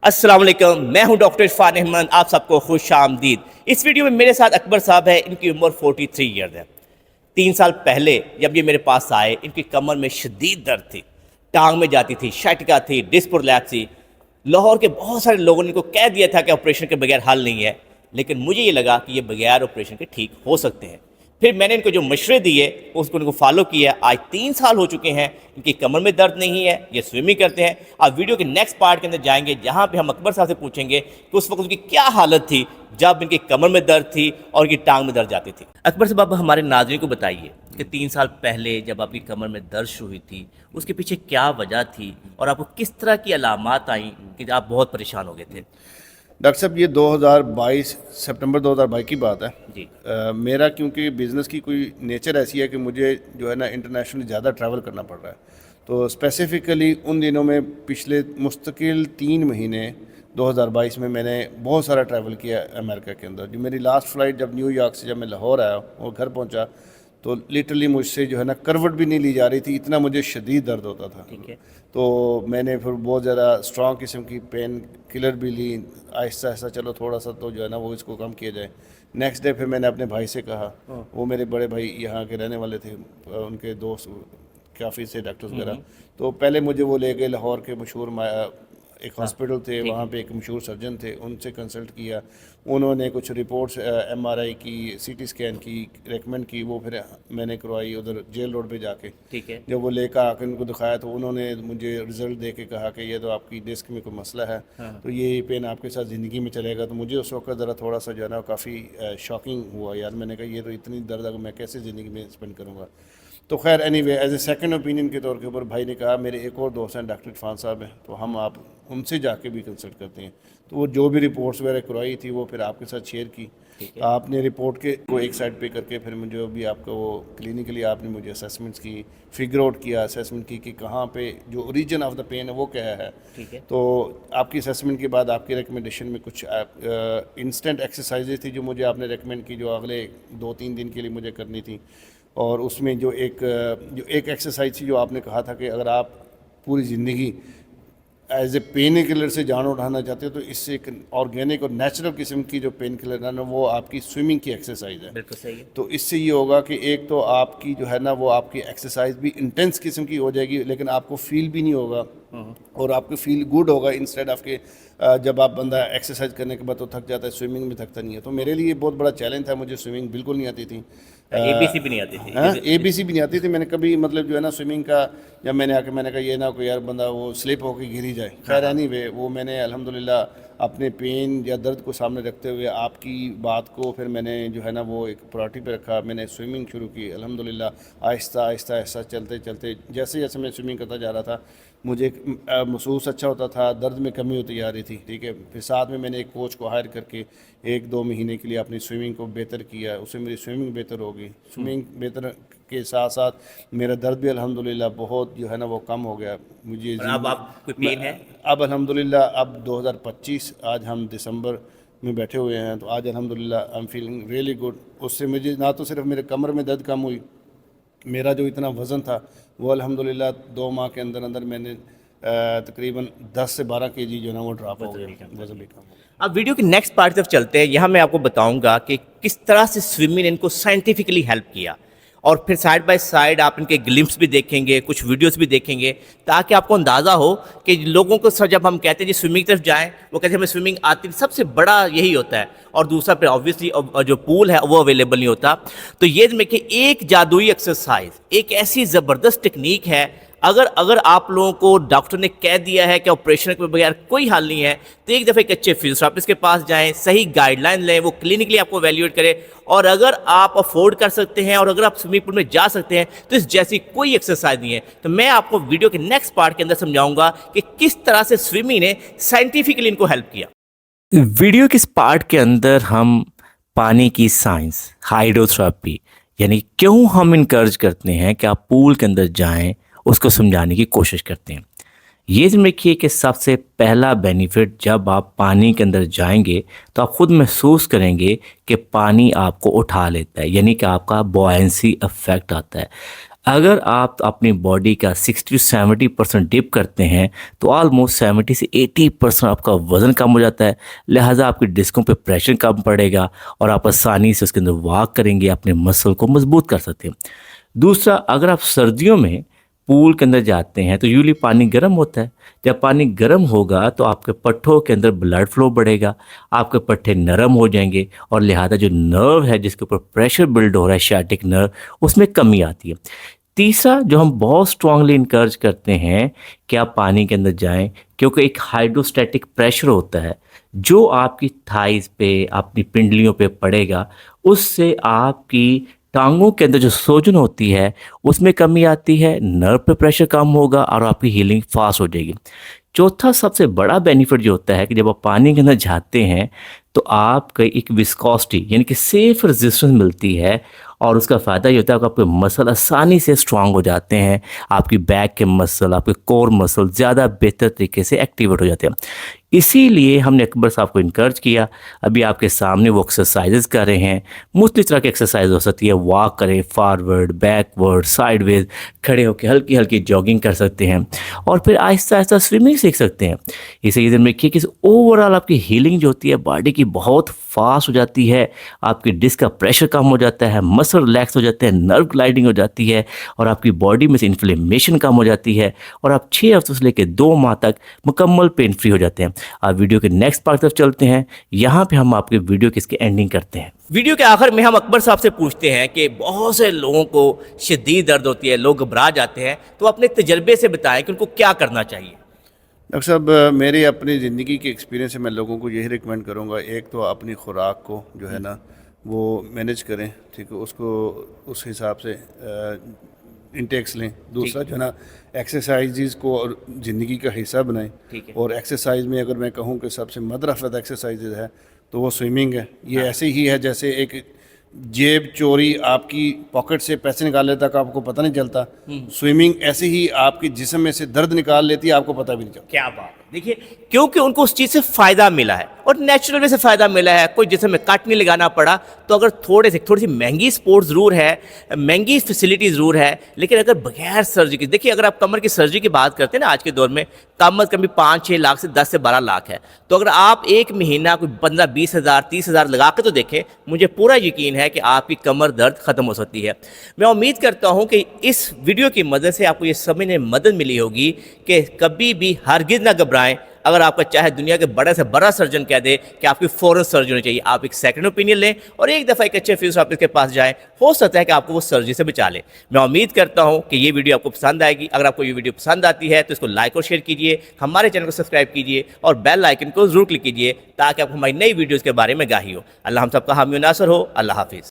अस्सलाम वालेकुम, मैं हूं डॉक्टर इरफान अहमद। आप सबको खुश आमदीद। इस वीडियो में मेरे साथ अकबर साहब है। इनकी उम्र 43 ईयर्स है। 3 साल पहले जब ये मेरे पास आए, इनकी कमर में शदीद दर्द थी, टांग में जाती थी, शटका थी, डिस्क प्रोलैप्स। लाहौर के बहुत सारे लोगों ने इनको कह दिया था कि ऑपरेशन के बगैर हल नहीं है, लेकिन मुझे ये लगा कि ये बगैर ऑपरेशन के ठीक हो सकते हैं। फिर मैंने इनको जो मशवरे दिए उसको इनको फॉलो किया। आज 3 साल हो चुके हैं, इनकी कमर में दर्द नहीं है, ये स्विमिंग करते हैं। आप वीडियो के नेक्स्ट पार्ट के अंदर जाएंगे जहाँ पे हम अकबर साहब से पूछेंगे कि उस वक्त उनकी क्या हालत थी जब इनकी कमर में दर्द थी और इनकी टांग में दर्द जाती थी। अकबर साहब, आप हमारे नाज़रीन को बताइए कि 3 साल पहले जब आपकी कमर में दर्द शुरू हुई थी, उसके पीछे क्या वजह थी और आपको किस तरह की अलामात आई कि आप बहुत परेशान हो गए थे? डॉक्टर साहब, ये 2022 सितंबर 2022 की बात है जी। मेरा क्योंकि बिज़नेस की कोई नेचर ऐसी है कि मुझे जो है ना इंटरनेशनली ज़्यादा ट्रैवल करना पड़ रहा है। तो स्पेसिफ़िकली उन दिनों में पिछले मुस्तकिल 3 महीने 2022 में मैंने बहुत सारा ट्रैवल किया अमेरिका के अंदर। जो मेरी लास्ट फ़्लाइट जब न्यूयॉर्क से जब मैं लाहौर आया और घर पहुंचा तो लिटरली मुझसे जो है ना करवट भी नहीं ली जा रही थी, इतना मुझे शदीद दर्द होता था। ठीक है। तो मैंने फिर बहुत ज़्यादा स्ट्रॉन्ग किस्म की पेन किलर भी ली। आहिस्ता आहिस्ता चलो थोड़ा सा तो जो है ना वो इसको कम किया जाए। नेक्स्ट डे फिर मैंने अपने भाई से कहा, वो मेरे बड़े भाई यहाँ के रहने वाले थे, उनके दोस्त काफ़ी से डॉक्टर्स वगैरह। तो पहले मुझे वो ले गए लाहौर के मशहूर एक हॉस्पिटल थे, वहाँ पे एक मशहूर सर्जन थे, उनसे कंसल्ट किया। उन्होंने कुछ रिपोर्ट्स MRI की, CT स्कैन की रेकमेंड की, वो फिर मैंने करवाई उधर जेल रोड पे जाके। ठीक है। जब वो लेकर आकर उनको दिखाया तो उन्होंने मुझे रिज़ल्ट दे के कहा कि ये तो आपकी डिस्क में कोई मसला है। तो ये पेन आपके साथ ज़िंदगी में चलेगा। तो मुझे उस वक्त ज़रा थोड़ा सा जो है ना काफ़ी शॉकिंग हुआ यार। मैंने कहा ये तो इतनी दर्द है, मैं कैसे ज़िंदगी में स्पेंड करूँगा। तो खैर anyway as a second opinion के तौर के ऊपर भाई ने कहा मेरे एक और दोस्त हैं डॉक्टर इरफान साहब हैं, तो हम आप उनसे जाके भी कंसल्ट करते हैं। तो वो जो भी रिपोर्ट्स वगैरह करवाई थी वो फिर आपके साथ शेयर की। आपने रिपोर्ट के को एक साइड पे करके फिर मुझे भी आपको वो क्लिनिकली आपने मुझे असेसमेंट्स की, फिगर आउट किया, असेसमेंट की कि कहाँ पे जो ओरिजिन ऑफ द पेन है वो क्या है। ठीक है। तो आपकी असेसमेंट के बाद आपकी रिकमेंडेशन में कुछ इंस्टेंट एक्सरसाइजेज थी जो मुझे आपने रिकमेंड की, जो अगले 2-3 दिन के लिए मुझे करनी थी। और उसमें जो एक एक्सरसाइज थी जो आपने कहा था कि अगर आप पूरी ज़िंदगी एज ए पेन किलर से जान उठाना चाहते हो तो इससे एक ऑर्गेनिक और नेचुरल किस्म की जो पेन किलर है ना वो आपकी स्विमिंग की एक्सरसाइज है। बिल्कुल सही है। तो इससे ये होगा कि एक तो आपकी जो है ना वो आपकी एक्सरसाइज भी इंटेंस किस्म की हो जाएगी, लेकिन आपको फील भी नहीं होगा और आपको फील गुड होगा इंस्टेड ऑफ के जब आप बंदा एक्सरसाइज करने के बाद तो थक जाता है, स्विमिंग में थकता नहीं है। तो मेरे लिए बहुत बड़ा चैलेंज था, मुझे स्विमिंग बिल्कुल नहीं आती थी। ABC भी नहीं आती थी। हाँ, ABC भी नहीं आती थी। मैंने कभी मतलब जो है ना स्विमिंग का जब मैंने आके मैंने कहा ये ना कोई यार बंदा वो स्लिप होकर गिर ही जाए। खैर एनीवे वो मैंने अल्हम्दुलिल्लाह अपने पेन या दर्द को सामने रखते हुए आपकी बात को फिर मैंने जो है ना वो एक प्रायोरिटी पे रखा। मैंने स्विमिंग शुरू की अल्हम्दुलिल्लाह। आहिस्ता आहिस्ता आहिस्ता चलते चलते जैसे जैसे मैं स्विमिंग करता जा रहा था मुझे महसूस अच्छा होता था, दर्द में कमी होती जा रही थी। ठीक है, फिर साथ में मैंने एक कोच को हायर करके 1-2 महीने के लिए अपनी स्विमिंग को बेहतर किया, उससे मेरी स्विमिंग बेहतर हो गई। स्विमिंग बेहतर के साथ साथ मेरा दर्द भी अल्हम्दुलिल्लाह बहुत जो है ना वो कम हो गया। मुझे और अब आप कोई पेन है? अब अल्हम्दुलिल्लाह अब 2025 आज हम दिसंबर में बैठे हुए हैं, तो आज अल्हम्दुलिल्लाह I am feeling really good. उससे मुझे ना तो सिर्फ मेरे कमर में दर्द कम हुई, मेरा जो इतना वज़न था वो अल्हम्दुलिल्लाह 2 माह के अंदर अंदर मैंने तकरीबन 10 से 12 kg जो है ना वो ड्रॉप हो गया, वज़न भी कम हो गया। अब वीडियो के नेक्स्ट पार्ट की तरफ चलते हैं। यहाँ मैं आपको बताऊंगा कि किस तरह से स्विमिंग ने इनको साइंटिफिकली हेल्प किया, और फिर साइड बाय साइड आप इनके ग्लिम्स भी देखेंगे, कुछ वीडियोस भी देखेंगे, ताकि आपको अंदाज़ा हो कि लोगों को जब हम कहते हैं जी स्विमिंग की तरफ जाएं, वो कहते हैं हमें स्विमिंग आती, सबसे बड़ा यही होता है। और दूसरा फिर ऑब्वियसली जो पूल है वो अवेलेबल नहीं होता। तो ये देखिए एक जादुई एक्सरसाइज, एक ऐसी ज़बरदस्त टेक्निक है, अगर आप लोगों को डॉक्टर ने कह दिया है कि ऑपरेशन के बगैर कोई हल नहीं है, तो एक दफ़े एक अच्छे फिजियोथेरेपिस्ट के पास जाएं, सही गाइडलाइन लें, वो क्लिनिकली आपको वैल्यूएट करे। और अगर आप अफोर्ड कर सकते हैं और अगर आप स्विमिंग पूल में जा सकते हैं तो इस जैसी कोई एक्सरसाइज नहीं है। तो मैं आपको वीडियो के नेक्स्ट पार्ट के अंदर समझाऊंगा कि किस तरह से स्विमिंग ने साइंटिफिकली इनको हेल्प किया। वीडियो के इस पार्ट के अंदर हम पानी की साइंस, हाइड्रोथेरेपी, यानी क्यों हम इनकरेज करते हैं कि आप पूल के अंदर जाएं, उसको समझाने की कोशिश करते हैं। ये देखिए कि सबसे पहला बेनिफिट, जब आप पानी के अंदर जाएंगे तो आप खुद महसूस करेंगे कि पानी आपको उठा लेता है, यानी कि आपका बॉयंसी इफेक्ट आता है। अगर आप अपनी बॉडी का 60 से 70% डिप करते हैं तो ऑलमोस्ट 70 से 80% आपका वज़न कम हो जाता है। लिहाजा आपकी डिस्कों पे प्रेशर कम पड़ेगा और आप आसानी से उसके अंदर वॉक करेंगे, अपने मसल को मजबूत कर सकते हैं। दूसरा, अगर आप सर्दियों में पूल के अंदर जाते हैं तो यूजुअली पानी गर्म होता है। जब पानी गर्म होगा तो आपके पट्ठों के अंदर ब्लड फ्लो बढ़ेगा, आपके पट्ठे नरम हो जाएंगे और लिहाजा जो नर्व है जिसके ऊपर प्रेशर बिल्ड हो रहा है, शाटिक नर्व, उसमें कमी आती है। तीसरा, जो हम बहुत स्ट्रांगली इनकरेज करते हैं कि आप पानी के अंदर जाएं, क्योंकि एक हाइड्रोस्टैटिक प्रेशर होता है जो आपकी थाइस पे, अपनी पिंडलियों पे पड़ेगा। उससे आपकी टांगों के अंदर जो सोजन होती है उसमें कमी आती है, नर्व पे प्रेशर कम होगा और आपकी हीलिंग फास्ट हो जाएगी। चौथा सबसे बड़ा बेनिफिट जो होता है कि जब आप पानी के अंदर जाते हैं तो आपको एक विस्कोसिटी यानी कि सेफ रेजिस्टेंस मिलती है और उसका फ़ायदा ये होता है कि आपके मसल आसानी से स्ट्रांग हो जाते हैं, आपकी बैक के मसल, आपके कोर मसल ज़्यादा बेहतर तरीके से एक्टिवेट हो जाते हैं। इसीलिए हमने अकबर साहब को इनकरेज किया। अभी आपके सामने वो एक्सरसाइजेज कर रहे हैं। मुख्तलिफ तरह की एक्सरसाइज हो सकती है, वॉक करें, फॉरवर्ड, बैकवर्ड, साइडवेज, खड़े होकर हल्की हल्की जॉगिंग कर सकते हैं और फिर आहिस्ता आहिस्ता स्विमिंग सीख सकते हैं। इसे ये ध्यान रखिए कि ओवरऑल आपकी हीलिंग जो होती है बॉडी की बहुत फास्ट हो जाती है, आपकी डिस्क का प्रेशर कम हो जाता है, मसल रिलैक्स हो जाते हैं, नर्व ग्लाइडिंग हो जाती है और आपकी बॉडी में से इन्फ्लेमेशन कम हो जाती है और आप 6 हफ्तों से लेकर 2 माह तक मुकम्मल पेन फ्री हो जाते हैं। आप वीडियो के नेक्स्ट पार्ट तरफ चलते हैं। यहाँ पे हम आपके वीडियो की इसकी एंडिंग करते हैं। वीडियो के आखिर में हम अकबर साहब से पूछते हैं कि बहुत से लोगों को शदीद दर्द होती है, लोग घबरा जाते हैं, तो अपने तजर्बे से बताएं कि उनको क्या करना चाहिए। डॉक्टर साहब, मेरी अपनी ज़िंदगी के एक्सपीरियंस से मैं लोगों को यही रिकमेंड करूँगा, एक तो अपनी खुराक को जो है ना वो मैनेज करें, ठीक है, उसको उस हिसाब से इंटेक्स लें। दूसरा जो है ना एक्सरसाइजेज को और ज़िंदगी का हिस्सा बनाएं। ठीक है। और एक्सरसाइज में अगर मैं कहूँ कि सबसे मदरफत एक्सरसाइजेज है तो वो स्विमिंग है। ये ऐसे ही है जैसे एक जेब चोरी आपकी पॉकेट से पैसे निकाल लेता का आपको पता नहीं चलता, स्विमिंग ऐसे ही आपके जिस्म में से दर्द निकाल लेती है, आपको पता भी नहीं चलता। क्या बात है। देखिए, क्योंकि उनको उस चीज़ से फ़ायदा मिला है और नेचुरल वे से फ़ायदा मिला है, कोई जिसमें में कट नहीं लगाना पड़ा। तो अगर थोड़ी सी महंगी स्पोर्ट्स ज़रूर है, महंगी फैसिलिटी ज़रूर है, लेकिन अगर बगैर सर्जरी के, देखिए अगर आप कमर की सर्जरी की बात करते हैं ना आज के दौर में, कम अज़ कम भी 5-6 लाख से 10 से 12 लाख है। तो अगर आप एक महीना कोई 15-20 हज़ार 30 हज़ार लगा के तो देखें, मुझे पूरा यकीन है कि आपकी कमर दर्द ख़त्म हो सकती है। मैं उम्मीद करता हूँ कि इस वीडियो की मदद से आपको ये समझने में मदद मिली होगी कि कभी भी हरगिज़ ना घबराएं। अगर आपका चाहे दुनिया के बड़े से बड़ा सर्जन कह दे कि आपकी फ़ौरन सर्जरी होनी चाहिए, आप एक सेकंड ओपिनियन लें और एक दफ़ा एक अच्छे फिजियोथेरेपिस्ट के पास जाएं, हो सकता है कि आपको वो सर्जरी से बचा ले। मैं उम्मीद करता हूं कि ये वीडियो आपको पसंद आएगी। अगर आपको ये वीडियो पसंद आती है तो इसको लाइक और शेयर कीजिए, हमारे चैनल को सब्सक्राइब कीजिए और बेल आइकन को जरूर क्लिक कीजिए ताकि आपको हमारी नई वीडियोज़ के बारे में आगाही हो। अल्लाह हम सबका हामी नासर हो। अल्लाह हाफिज़।